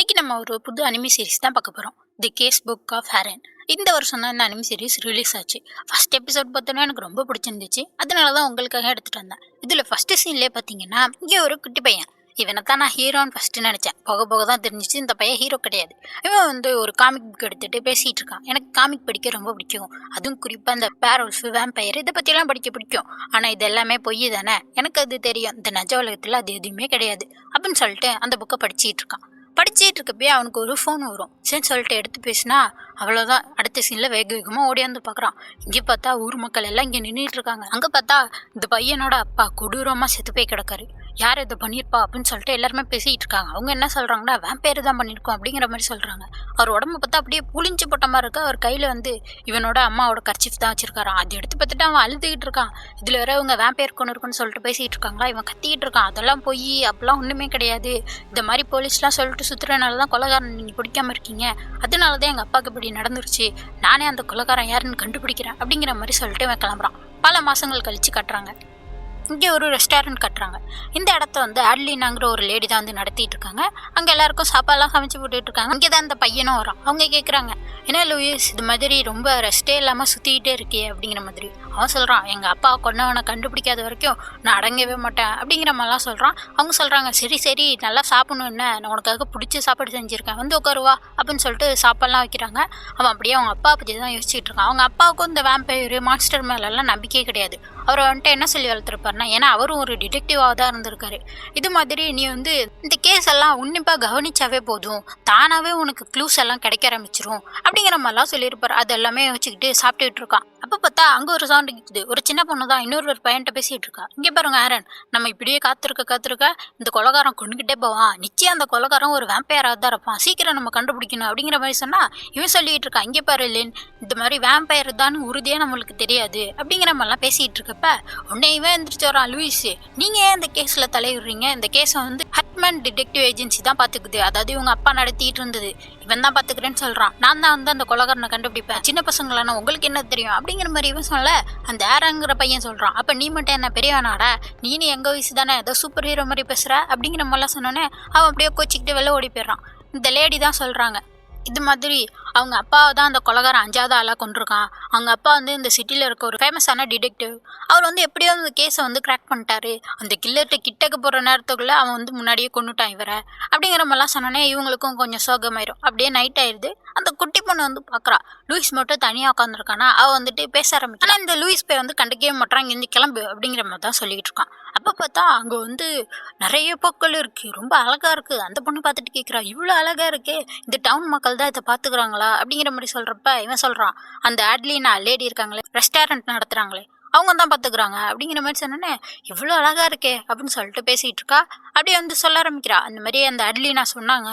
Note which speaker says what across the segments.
Speaker 1: இன்னைக்கு நம்ம ஒரு புது அனிமி சீரிஸ் தான் பார்க்க போறோம். The gas book of ஹேரன். இந்த வருஷம் தான் இந்த அனிமி சீரிஸ் ரிலீஸ் ஆச்சு. ஃபர்ஸ்ட் எபிசோட் பார்த்தோன்னா எனக்கு ரொம்ப பிடிச்சிருந்துச்சு. அதனால தான் உங்களுக்காக எடுத்துட்டு வந்தேன். இதுல ஃபர்ஸ்ட் சீன்லயே பார்த்தீங்கன்னா இங்கே ஒரு குட்டி பையன். இவனை தான் நான் ஹீரோன்னு ஃபர்ஸ்ட் நினைச்சேன். போக போக தான் தெரிஞ்சிச்சு இந்த பையன் ஹீரோ கிடையாது. இவன் வந்து ஒரு காமிக் புக் எடுத்துட்டு பேசிட்டு இருக்கான். எனக்கு காமிக் படிக்க ரொம்ப பிடிக்கும். அதுவும் குறிப்பா இந்த பேரோல்ஸ் வேம்பயர் இதை பத்தியெல்லாம் படிக்க பிடிக்கும். ஆனா இது எல்லாமே பொய் தானே, எனக்கு அது தெரியும். இந்த நிஜ உலகத்துல அது எதுவுமே கிடையாது அப்படின்னு சொல்லிட்டு அந்த புக்கை படிச்சிட்டு இருக்கான். படிச்சிட்டு இருக்கப்பயே அவனுக்கு ஒரு ஃபோன் வரும். சரி சொல்லிட்டு எடுத்து பேசினா அவ்வளோதான். அடுத்த சீன்ல வேக வேகமாக ஓடியாந்து பார்க்குறான். இங்கே பார்த்தா ஊர் மக்கள் எல்லாம் இங்கே நின்றுட்டு இருக்காங்க. அங்கே பார்த்தா இந்த பையனோட அப்பா கொடூரமாக செத்து போய் கிடக்காரு. யார் இதை பண்ணியிருப்பா அப்படின்னு சொல்லிட்டு எல்லாருமே பேசிகிட்டு இருக்காங்க. அவங்க என்ன சொல்கிறாங்கன்னா வேம்பயர் தான் பண்ணியிருக்கோம் அப்படிங்கிற மாதிரி சொல்கிறாங்க. அவர் உடம்பு பார்த்தா அப்படியே புளிஞ்சு போட்ட மாதிரி இருக்கு. அவர் கையில் வந்து இவனோட அம்மாவோட கர்ச்சிஃப் தான் வச்சிருக்காரான். அதை எடுத்து பார்த்துட்டு அவன் அழுதுகிட்டு இருக்கான். இதில் வேற இவங்க வேம்பயர் கொண்டு இருக்குன்னு சொல்லிட்டு பேசிகிட்டு இருக்காங்களா. இவன் கத்திக்கிட்டு இருக்கான். அதெல்லாம் போய் அப்பெல்லாம் ஒன்றுமே கிடையாது. இந்த மாதிரி போலீஸ்லாம் சொல்லிட்டு சுற்றுறனால தான் கொலைகாரன் நீங்கள் பிடிக்காம இருக்கீங்க. அதனால தான் எங்கள் அப்பாவுக்கு இப்படி நடந்துருச்சு. நானே அந்த கொலைகாரன் யாருன்னு கண்டுபிடிக்கிறேன் அப்படிங்கிற மாதிரி சொல்லிட்டு இவன் கிளம்புறான். பல மாதங்கள் கழித்து கட்டுறாங்க. இங்கே ஒரு ரெஸ்டாரண்ட் கட்டுறாங்க. இந்த இடத்த வந்து ஆட்லினாங்கிற ஒரு லேடி தான் வந்து நடத்திட்டு இருக்காங்க. அங்கே எல்லாருக்கும் சாப்பாடுலாம் சமைச்சு போட்டுட்டு இருக்காங்க. இங்கே தான் இந்த பையனும் வரான். அவங்க கேட்குறாங்க, என்ன லூயிஸ் இது மாதிரி ரொம்ப ரெஸ்டே இல்லாமல் சுற்றிக்கிட்டே இருக்கியே அப்படிங்கிற மாதிரி. அவன் சொல்கிறான், எங்கள் அப்பா கொண்டவனை கண்டுபிடிக்காத வரைக்கும் நான் அடங்கவே மாட்டேன் அப்படிங்கிற மாதிரிலாம் சொல்கிறான். அவங்க சொல்கிறாங்க, சரி சரி நல்லா சாப்பிடணும், என்ன நான் உனக்காக பிடிச்சி சாப்பாடு செஞ்சுருக்கேன், வந்து உட்காருவா அப்படின்னு சொல்லிட்டு சாப்பாடுலாம் வைக்கிறாங்க. அவன் அப்படியே அவங்க அப்பா பற்றி தான் யோசிச்சுட்டு இருக்கான். அவங்க அப்பாவுக்கும் இந்த வேம்பயர் மான்ஸ்டர் மேலெல்லாம் நம்பிக்கையே கிடையாது. அவரை வந்துட்டு என்ன சொல்லி வளர்த்துருப்பாருன்னா, ஏன்னா அவரும் ஒரு டிடெக்டிவாக தான் இருந்திருக்காரு. இது மாதிரி நீ வந்து இந்த கேஸ் எல்லாம் உன்னிப்பாக கவனிச்சாவே போதும், தானாகவே உனக்கு க்ளூஸ் எல்லாம் கிடைக்க ஆரம்பிச்சிரும் அப்படிங்கிற மாதிரிலாம் சொல்லியிருப்பார். அது எல்லாமே வச்சுக்கிட்டு சாப்பிட்டுட்டு இருக்கான். அப்போ பார்த்தா அங்கே ஒரு சவுண்ட் கேட்குது. ஒரு சின்ன பொண்ணு தான் இன்னொரு பையன்கிட்ட பேசிகிட்டு இருக்கா. இங்கே பாருங்க ஆரன், நம்ம இப்படியே காத்திருக்க இந்த கொலைகாரன் கொண்டுகிட்டே போவான். நிச்சயம் அந்த கொலைகாரன் ஒரு வேம்பயராக தான் இருப்பான். சீக்கிரம் நம்ம கண்டுபிடிக்கணும் அப்படிங்கிற மாதிரி சொன்னால் இவன் சொல்லிட்டு இருக்கான், இங்கே பாரு லின், இந்த மாதிரி வேம்பயர் தான் உறுதியாக நம்மளுக்கு தெரியாது அப்படிங்கிற மாதிரிலாம் பேசிகிட்டு இருக்கப்ப உடனே இவன் எந்திரிச்சு வரான், லூயிஸ் நீங்கள் ஏன் இந்த கேஸில் தலையிடுறீங்க? இந்த கேஸை வந்து ஹட்மன் டிடெக்டிவ் ஏஜென்சி தான் பார்த்துக்குது. அதாவது இவங்க அப்பா நடத்திட்டு இருந்தது, இவன் தான் பார்த்துக்கிறேன்னு சொல்கிறான். நான் தான் வந்து அந்த கொலைகாரனை கண்டுபிடிப்பேன். சின்ன பசங்களான உங்களுக்கு என்ன தெரியும் அப்படிங்கிற மாதிரி இவன் சொல்ல அந்த ஆரங்கிற பையன் சொல்கிறான், அப்போ நீ மட்டும் என்ன பெரியவனாடா, நீனு எங்கள் வயசு தானே, ஏதோ சூப்பர் ஹீரோ மாதிரி பேசுகிற அப்படிங்கிற மாதிரிலாம் சொன்னோன்னே அவன் அப்படியே கோச்சிக்கிட்டு வெளில ஓடி போயிடுறான். இந்த லேடி தான் சொல்கிறாங்க, இது மாதிரி அவங்க அப்பாவை தான் அந்த கொலைகாரன் 5வது ஆளாக கொண்டிருக்கான். அவங்க அப்பா வந்து இந்த சிட்டியில் இருக்க ஒரு ஃபேமஸான டிடெக்டிவ். அவர் வந்து எப்படியோ அந்த கேஸை வந்து கிராக் பண்ணிட்டாரு. அந்த கில்லர்கிட்ட கிட்டக்கு போகிற நேரத்துக்குள்ளே அவன் வந்து முன்னாடியே கொண்டுட்டான் இவரை அப்படிங்கிற மாதிரிலாம் சொன்னோன்னே இவங்களுக்கும் கொஞ்சம் சோகமாயிரும். அப்படியே நைட் ஆயிடுது. அந்த குட்டி பொண்ணு வந்து பார்க்குறா, லூயிஸ் மட்டும் தனியாக உட்காந்துருக்கானா. அவள் வந்துட்டு பேச ஆரம்பிச்சு, ஆனால் இந்த லூயிஸ் பே வந்து கண்டுக்கவே மாட்டான். இங்கேருந்து கிளம்பு அப்படிங்கிற மாதிரி தான் சொல்லிக்கிட்டு இருக்கான். அப்போ பார்த்தா அங்கே வந்து நிறைய பூக்கள் இருக்குது, ரொம்ப அழகாக இருக்குது. அந்த பொண்ணு பார்த்துட்டு கேட்குறா, இவ்வளோ அழகாக இருக்கே, இந்த டவுன் மக்கள் தான் இதை பார்த்துக்குறாங்களா அப்படிங்கிற மாதிரி சொல்கிறப்ப இவன் சொல்கிறான், அந்த ஆட்லினா லேடி இருக்காங்களே, ரெஸ்டாரண்ட் நடத்துகிறாங்களே, அவங்க தான் பார்த்துக்குறாங்க அப்படிங்கிற மாதிரி சொன்னோன்னே எவ்வளோ அழகாக இருக்கே அப்படின்னு சொல்லிட்டு பேசிகிட்டு இருக்கா. அப்படியே வந்து சொல்ல ஆரம்பிக்கிறா, அந்த மாதிரி அந்த அட்லினா சொன்னாங்க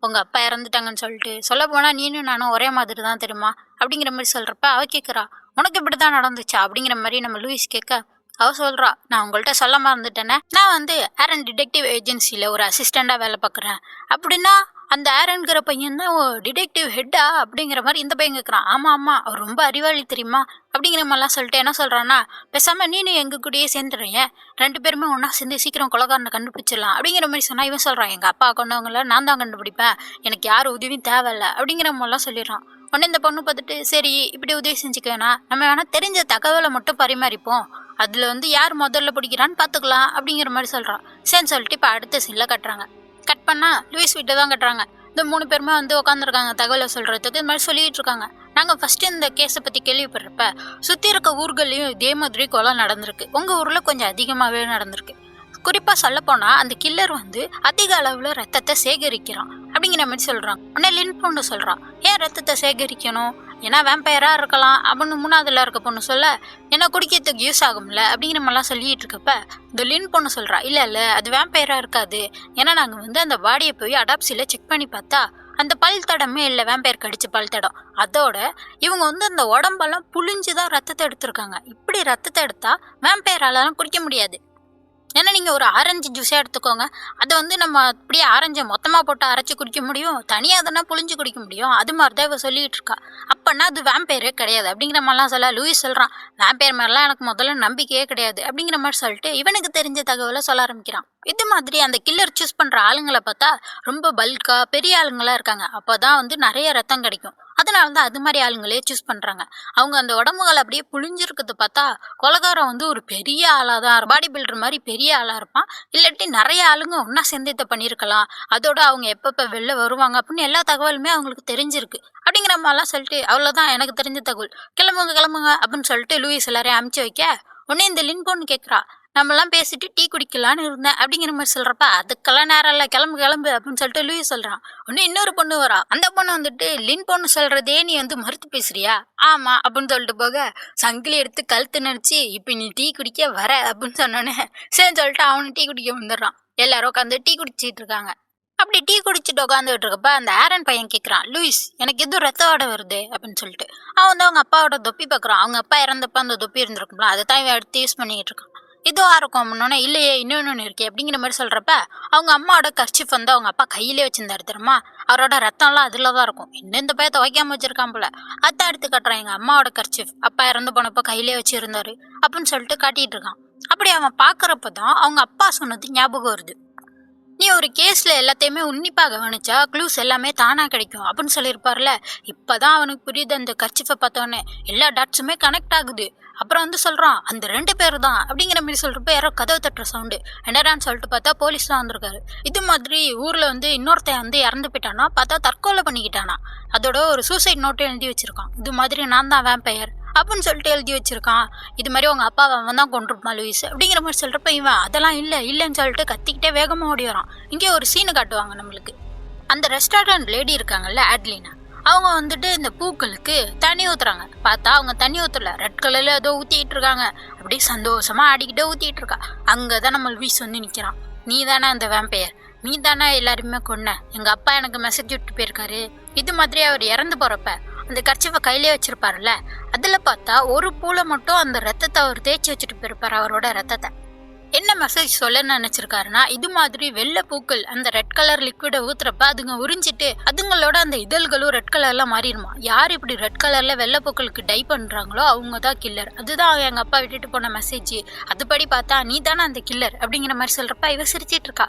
Speaker 1: உங்கள் அப்பா இறந்துட்டாங்கன்னு சொல்லிட்டு. சொல்ல போனால் நீனும் நானும் ஒரே மாதிரி தான் தெரியுமா அப்படிங்கிற மாதிரி சொல்கிறப்ப அவள் கேட்குறா, உனக்கு இப்படி தான் நடந்துச்சா அப்படிங்கிற மாதிரி நம்ம லூயிஸ் கேட்க அவள் சொல்கிறா, நான் உங்கள்கிட்ட சொல்ல மறந்துட்டேனே, நான் வந்து ஆரன் டிடெக்டிவ் ஏஜென்சியில் ஒரு அசிஸ்டண்ட்டாக வேலை பார்க்குறேன். அப்படின்னா அந்த ஆரன்கிற பையன் தான் டிடெக்டிவ் ஹெட்டா அப்படிங்கிற மாதிரி இந்த பையன் கேட்குறான். ஆமாம் ஆமாம், அவர் ரொம்ப அறிவாளி தெரியுமா அப்படிங்கிற மாதிரிலாம் சொல்லிட்டு என்ன சொல்கிறான்னா, பேசாமல் நீனும் எங்கள் கூடயே சேர்ந்துடுறீங்க, 2 பேருமே ஒன்றா சேர்ந்து சீக்கிரம் கொலைகாரனை கண்டுபிடிச்சிடலாம் அப்படிங்கிற மாதிரி சொன்னால் இவன் சொல்கிறான், எங்கள் அப்பா கொண்டவங்கள நான் தான் கண்டுபிடிப்பேன், எனக்கு யார் உதவியும் தேவையில்லை அப்படிங்கிற மாதிரிலாம் சொல்லிடுறான். உடனே இந்த பொண்ணு பார்த்துட்டு, சரி இப்படி உதவி செஞ்சுக்க வேணாம், நம்ம வேணால் தெரிஞ்ச தகவலை மட்டும் பரிமாறிப்போம், அதில் வந்து யார் முதல்ல பிடிக்கிறான்னு பார்த்துக்கலாம் அப்படிங்கிற மாதிரி சொல்கிறான். சரின்னு சொல்லிட்டு இப்போ அடுத்த சீனில் கட்டுறாங்க. கட் பண்ணால் லூயிஸ் வீட்டை தான் கட்டுறாங்க. இந்த 3 பேருமே வந்து உட்காந்துருக்காங்க தகவலை சொல்கிறதுக்கு. இது மாதிரி சொல்லிகிட்டு இருக்காங்க. நாங்கள் ஃபஸ்ட்டு இந்த கேஸை பற்றி கேள்விப்படுறப்ப சுற்றி இருக்க ஊர்களையும் இதே மாதிரி கொலை நடந்திருக்கு. உங்கள் ஊரில் கொஞ்சம் அதிகமாகவே நடந்திருக்கு. குறிப்பாக சொல்லப்போனால் அந்த கில்லர் வந்து அதிக அளவில் ரத்தத்தை சேகரிக்கிறான் அப்படிங்கிற மாதிரி சொல்கிறான். உடனே லின் பொண்ணு சொல்கிறான், ஏன் ரத்தத்தை சேகரிக்கணும், ஏன்னா வேம்பயராக இருக்கலாம் அப்படின்னு 3வதுல இருக்க பொண்ணு சொல்ல, ஏன்னா குடிக்கிறதுக்கு யூஸ் ஆகும்ல அப்படிங்கிற மாதிரிலாம் சொல்லிட்டு இருக்கப்ப இந்த லின் பொண்ணு சொல்கிறா, இல்லை அது வேம்பயராக இருக்காது, ஏன்னா நாங்கள் வந்து அந்த பாடியை போய் அடாப்சியில் செக் பண்ணி பார்த்தா அந்த பல் தடமே இல்லை, வேம்பயர் கடிச்ச பல் தடம். அதோட இவங்க வந்து அந்த உடம்பெல்லாம் புழிஞ்சு தான் ரத்தத்தை எடுத்திருக்காங்க. இப்படி ரத்தத்தை எடுத்தால் வேம்பயராலலாம் குடிக்க முடியாது. ஏன்னா நீங்கள் ஒரு ஆரஞ்சு ஜூஸே எடுத்துக்கோங்க. அதை வந்து நம்ம அப்படியே ஆரஞ்சை மொத்தமாக போட்டு அரைச்சி குடிக்க முடியும், தனியாக தானே புழிஞ்சு குடிக்க முடியும். அது மாதிரி தான் இவ சொல்லிகிட்டு இருக்கா. அப்போனா அது வேம்பயரே கிடையாது அப்படிங்கிற மாதிரிலாம் சொல்ல லூயிஸ் சொல்கிறான். வேம்பயர் மாதிரிலாம் எனக்கு முதல்ல நம்பிக்கையே கிடையாது அப்படிங்கிற மாதிரி சொல்லிட்டு இவனுக்கு தெரிஞ்ச தகவலை சொல்ல ஆரம்பிக்கிறான். இது மாதிரி அந்த கில்லர் சூஸ் பண்ணுற ஆளுங்களை பார்த்தா ரொம்ப பல்காக பெரிய ஆளுங்களாக இருக்காங்க. அப்போ தான் வந்து நிறைய ரத்தம் கிடைக்கும். அதனால தான் அது மாதிரி ஆளுங்களே சூஸ் பண்ணுறாங்க. அவங்க அந்த உடம்புகள் அப்படியே புழிஞ்சிருக்கிறத பார்த்தா கொலகாரம் வந்து ஒரு பெரிய ஆளாக தான் பாடி பில்டர் மாதிரி பெரிய ஆளாக இருப்பான். இல்லாட்டி நிறைய ஆளுங்க ஒன்றா சேர்ந்து இதை பண்ணியிருக்கலாம். அதோட அவங்க எப்பப்போ வெளில வருவாங்க அப்படின்னு எல்லா தகவலுமே அவங்களுக்கு தெரிஞ்சிருக்கு அப்படிங்கிற மாதிரிலாம் சொல்லிட்டு அவ்வளோதான் எனக்கு தெரிஞ்ச தகவல், கிளம்புங்க கிளம்புங்க அப்படின்னு சொல்லிட்டு லூயிஸ் எல்லாரையும் அமுச்சு வைக்க உடனே இந்த லின்போன்னு கேட்குறா. நம்மலாம் பேசிட்டு டீ குடிக்கலான்னு இருந்தேன் அப்படிங்கிற மாதிரி சொல்கிறப்ப அதுக்கெல்லாம் நேரம் இல்லை, கிளம்பு கிளம்பு அப்படின்னு சொல்லிட்டு லூயிஸ் சொல்கிறான். ஒன்று இன்னொரு பொண்ணு வரா. அந்த பொண்ணு வந்துட்டு லின் பொண்ணு சொல்கிறதே நீ வந்து மறுத்து பேசுறியா? ஆமாம் அப்படின்னு சொல்லிட்டு போக சங்கிலி எடுத்து கழுத்து நினச்சி இப்போ நீ டீ குடிக்க வர அப்படின்னு சொன்னோன்னே சரின்னு சொல்லிட்டு அவனு டீ குடிக்க வந்துடுறான். எல்லாரும் உட்காந்து டீ குடிச்சிட்டு இருக்காங்க. அப்படி டீ குடிச்சிட்டு உட்காந்துட்டு இருக்கப்ப அந்த ஆரன் பையன் கேட்குறான், லூயிஸ் எனக்கு எதுவும் ரத்த வாடை வருது அப்படின்னு சொல்லிட்டு. அவன் வந்து அவங்க அப்பாவோட தொப்பி பார்க்குறான். அவங்க அப்பா இறந்தப்ப அந்த தொப்பி இருந்திருக்கும்ல, அதை தான் இவன் எடுத்து யூஸ் பண்ணிக்கிட்டு இருக்கான். இதுவாக இருக்கும் அப்படின்னோடனே இல்லையே இன்னொன்று இருக்கே அப்படிங்கிற மாதிரி சொல்கிறப்ப அவங்க அம்மாவோட கர்ச்சிஃப் வந்து அவங்க அப்பா கையிலே வச்சுருந்தாரு தெரியுமா, அவரோட ரத்தம்லாம் அதில் தான் இருக்கும். இன்னும் இந்த பையன் துவைக்காம வச்சிருக்கான் போல. அதான் எடுத்து காட்டுறான், எங்கள் அம்மாவோட கர்ச்சிஃப் அப்பா இறந்து போனப்போ கையிலே வச்சுருந்தாரு அப்படின்னு சொல்லிட்டு காட்டிகிட்டு இருக்கான். அப்படி அவன் பார்க்குறப்ப தான் அவங்க அப்பா சொன்னது ஞாபகம் வருது. நீ ஒரு கேஸ்ல எல்லாத்தையுமே உன்னிப்பாக கவனிச்சா க்ளூஸ் எல்லாமே தானா கிடைக்கும் அப்படின்னு சொல்லியிருப்பார்ல. இப்பதான் அவனுக்கு புரியுது. அந்த கர்ச்சிஃபை பார்த்தோன்னே எல்லா டாட்ஸுமே கனெக்ட் ஆகுது. அப்புறம் வந்து சொல்றான் அந்த 2 பேர் தான் அப்படிங்கிற மாதிரி சொல்றப்ப யாரோ கதவு தட்டுற சவுண்டு. என்னடான்னு சொல்லிட்டு பார்த்தா போலீஸ் தான் வந்திருக்காரு. இது மாதிரி ஊர்ல வந்து இன்னொருத்தன் வந்து இறந்து போயிட்டானா, பார்த்தா தற்கொலை பண்ணிக்கிட்டானா. அதோட ஒரு சூசைட் நோட்டு எழுதி வச்சிருக்கான். இது மாதிரி நான் தான் வேம்பயர் அப்படின்னு சொல்லிட்டு எழுதி வச்சிருக்கான். இது மாதிரி உங்க அப்பா அவன் தான் கொண்டிருப்பான் லூயிஸ் அப்படிங்கிற மாதிரி சொல்றப்ப இவன் அதெல்லாம் இல்லைன்னு சொல்லிட்டு கத்திக்கிட்டே வேகமா ஓடி வரான். இங்கே ஒரு சீனு காட்டுவாங்க நம்மளுக்கு. அந்த ரெஸ்டாரண்ட் லேடி இருக்காங்கல்ல ஆட்லினா, அவங்க வந்துட்டு இந்த பூக்களுக்கு தண்ணி ஊத்துறாங்க. பார்த்தா அவங்க தண்ணி ஊற்றல, ரெட் கலர்ல ஏதோ ஊத்திட்டு இருக்காங்க. அப்படியே சந்தோஷமா ஆடிக்கிட்டே ஊத்திட்டு இருக்கா. அங்கதான் நம்ம லூயிஸ் வந்து நிக்கிறான். நீ தானே அந்த வேம்பயர், நீ தானே எல்லாருமே கொன்ன, எங்க அப்பா எனக்கு மெசேஜ் விட்டு போயிருக்காரு. இது மாதிரி அவர் இறந்து போறப்ப அந்த கர்ச்சிஃபை கையிலே வச்சிருப்பாருல்ல, அதுல பார்த்தா ஒரு பூலை மட்டும் அந்த ரத்தத்தை அவர் தேய்ச்சி வச்சுட்டு போயிருப்பாரு, அவரோட ரத்தத்தை. என்ன மெசேஜ் சொல்ல நினைச்சிருக்காருன்னா, இது மாதிரி வெள்ளை பூக்கள் அந்த ரெட் கலர் லிக்விட ஊத்துறப்ப அதுங்க உறிஞ்சிட்டு அதுங்களோட அந்த இதழ்களும் ரெட் கலர்ல மாறிடுமா. யார் இப்படி ரெட் கலர்ல வெள்ளை பூக்களுக்கு டை பண்றாங்களோ அவங்க தான் கில்லர். அதுதான் எங்க அப்பா விட்டுட்டு போன மெசேஜ். அதுபடி பார்த்தா நீ தானே அந்த கில்லர் அப்படிங்கிற மாதிரி சொல்றப்ப இவ சிரிச்சிட்டு இருக்கா.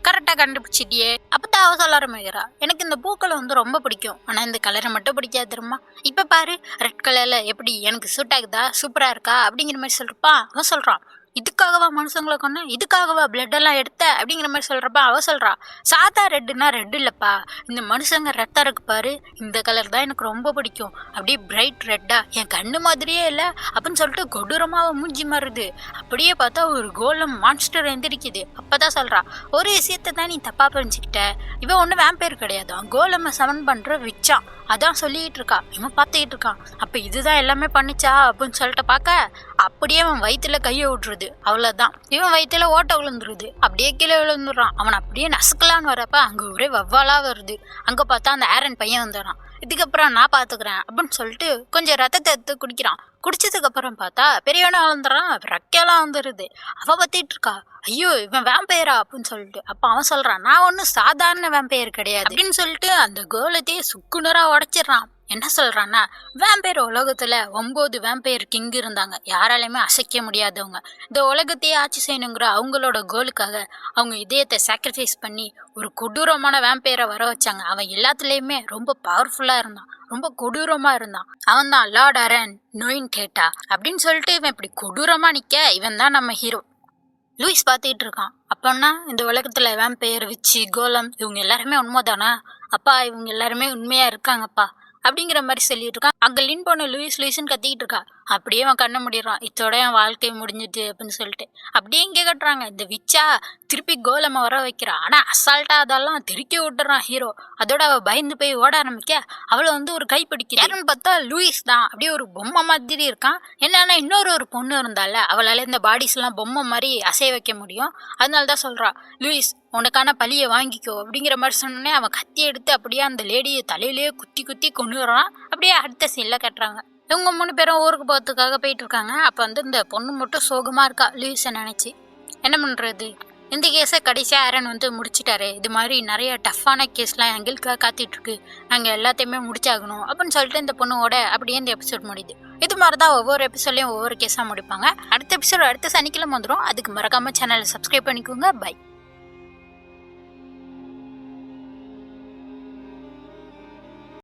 Speaker 1: கரெக்டாக கண்டுபிடிச்சிட்டியே. அப்பதான் அவ சொல்ல ஆரம்பிக்கிறா, எனக்கு இந்த பூக்களை வந்து ரொம்ப பிடிக்கும், ஆனால் இந்த கலரை மட்டும் பிடிக்காது தெரியுமா. இப்போ பாரு ரெட் கலர்ல எப்படி எனக்கு சூட் ஆகுதா, சூப்பரா இருக்கா அப்படிங்கிற மாதிரி சொல்றப்பா அவன் சொல்றான், இதுக்காகவா மனுஷங்களை கொன்ன, இதுக்காகவா பிளட் எல்லாம் எடுத்த அப்படிங்கிற மாதிரி சொல்றப்ப அவ சொல்றா, சாதா ரெட்டுன்னா ரெட் இல்லப்பா, இந்த மனுஷங்க ரெட்டா இருக்கு பாரு, இந்த கலர் தான் எனக்கு ரொம்ப பிடிக்கும், அப்படியே பிரைட் ரெட்டா என் கண்ணு மாதிரியே இல்லை அப்படின்னு சொல்லிட்டு கொடூரமா அவ மூஞ்சி மாறுது. அப்படியே பார்த்தா ஒரு கோலம் மான்ஸ்டர் எந்திரிக்குது. அப்பதான் சொல்றா, ஒரு விஷயத்தை தான் நீ தப்பா புரிஞ்சுக்கிட்ட, இவன் ஒன்றும் வேம்பயர் கிடையாது, கோலமை சமன் பண்ற விச்சான், அதான் சொல்லிட்டு இருக்கா. இவன் பார்த்துக்கிட்டு இருக்கான். அப்ப இதுதான் எல்லாமே பண்ணிச்சா அப்படின்னு சொல்லிட்டு பார்க்க அப்படியே அவன் வயிற்றுல கையை விட்டுருது. அவ்வளவுதான், இவன் வயிற்றுல ஓட்ட விழுந்துருது. அப்படியே கீழே விழுந்துடுறான். அவன் அப்படியே நசுக்கலான்னு வரப்ப அங்க ஒரே வவ்வாலா வருது. அங்க பார்த்தா அந்த ஆரன் பையன் வந்துடுறான். இதுக்கப்புறம் நான் பாத்துக்கிறேன் அப்படின்னு சொல்லிட்டு கொஞ்சம் ரத்தத்தை எடுத்து குடிக்கிறான். குடிச்சதுக்கு அப்புறம் பார்த்தா பெரியவனா வளர்ந்துறான், ரெக்கையெல்லாம் வந்துருது. அவ பத்திட்டு இருக்கா, ஐயோ இவன் வேம்பயரா அப்படின்னு சொல்லிட்டு. அப்ப அவன் சொல்றான், நான் ஒன்னும் சாதாரண வேம்பயர் கிடையாது அப்படின்னு சொல்லிட்டு அந்த கோலத்தையே சுக்குனரா உடைச்சிடறான். என்ன சொல்றான்னா, வேம்பயர் உலகத்துல 9 வேம்பயர் கிங் இருந்தாங்க, யாராலையுமே அசைக்க முடியாதவங்க. இந்த உலகத்தையே ஆட்சி செய்யணுங்கிற அவங்களோட கோலுக்காக அவங்க இதயத்தை சாக்ரிஃபைஸ் பண்ணி ஒரு கொடூரமான வேம்பயரை வர வச்சாங்க. அவன் எல்லாத்துலயுமே ரொம்ப பவர்ஃபுல்லா இருந்தான், ரொம்ப கொடூரமா இருந்தான். அவன் தான் லார்ட் அரன் நோயின் டேட்டா அப்படின்னு சொல்லிட்டு இவன் இப்படி கொடூரமா நிக்க இவன் தான் நம்ம ஹீரோ. லூயிஸ் பார்த்துக்கிட்டு இருக்கான். அப்போன்னா இந்த உலகத்துல வேம்பயர் விச்சி கோலம் இவங்க எல்லாருமே உண்மைதானா, அப்பா இவங்க எல்லாருமே உண்மையா இருக்காங்கப்பா அப்படிங்கிற மாதிரி சொல்லிட்டு இருக்கான். அங்க லின் பொண்ணு லூயிஸ்ன்னு கத்திக்கிட்டு இருக்கா. அப்படியே அவன் கண்ண முடிடுறான், இதோட என் வாழ்க்கை முடிஞ்சிட்டு அப்படின்னு சொல்லிட்டு. அப்படியே இங்கே கட்டுறாங்க, இந்த விச்சா திருப்பி கோலமா வர வைக்கிறான். ஆனா அசால்ட்டா அதெல்லாம் திருக்கி விட்டுறான் ஹீரோ. அதோட அவ பயந்து போய் ஓட ஆரம்பிக்க அவளை வந்து ஒரு கை பிடிக்கிறான்னு பார்த்தா லூயிஸ் தான். அப்படியே ஒரு பொம்மை மாதிரி இருக்கான். என்னன்னா இன்னொரு பொண்ணு இருந்தால அவளால இந்த பாடிஸ் எல்லாம் பொம்மை மாதிரி அசைய வைக்க முடியும். அதனாலதான் சொல்றா, லூயிஸ் உனக்கான பழியை வாங்கிக்கோ அப்படிங்கிற மாதிரி சொன்னோடனே அவன் கத்தி எடுத்து அப்படியே அந்த லேடியை தலையிலேயே குத்தி கொண்டுறான். அப்படியே அடுத்த சீன்ல கட்டுறாங்க. இவங்க 3 பேரும் ஊருக்கு போகிறதுக்காக போயிட்டு இருக்காங்க. அப்போ வந்து இந்த பொண்ணு மட்டும் சோகமா இருக்கா லூயிஸை நினைச்சு. என்ன பண்ணுறது? இந்த கேஸை கடைசியாக ஆரன் வந்து முடிச்சிட்டாரு. இது மாதிரி நிறைய டஃப்பான கேஸ்லாம் எங்களுக்காக காத்துட்ருக்கு, நாங்கள் எல்லாத்தையுமே முடிச்சாகணும் அப்படின்னு சொல்லிட்டு இந்த பொண்ணுவோட அப்படியே இந்த எபிசோட் முடியுது. இது மாதிரி தான் ஒவ்வொரு எபிசோட்லையும் ஒவ்வொரு கேஸாக முடிப்பாங்க. அடுத்த எபிசோட் அடுத்த சனிக்கிழமை வந்துடும். அதுக்கு மறக்காமல் சேனலை சப்ஸ்கிரைப் பண்ணிக்கோங்க. பை.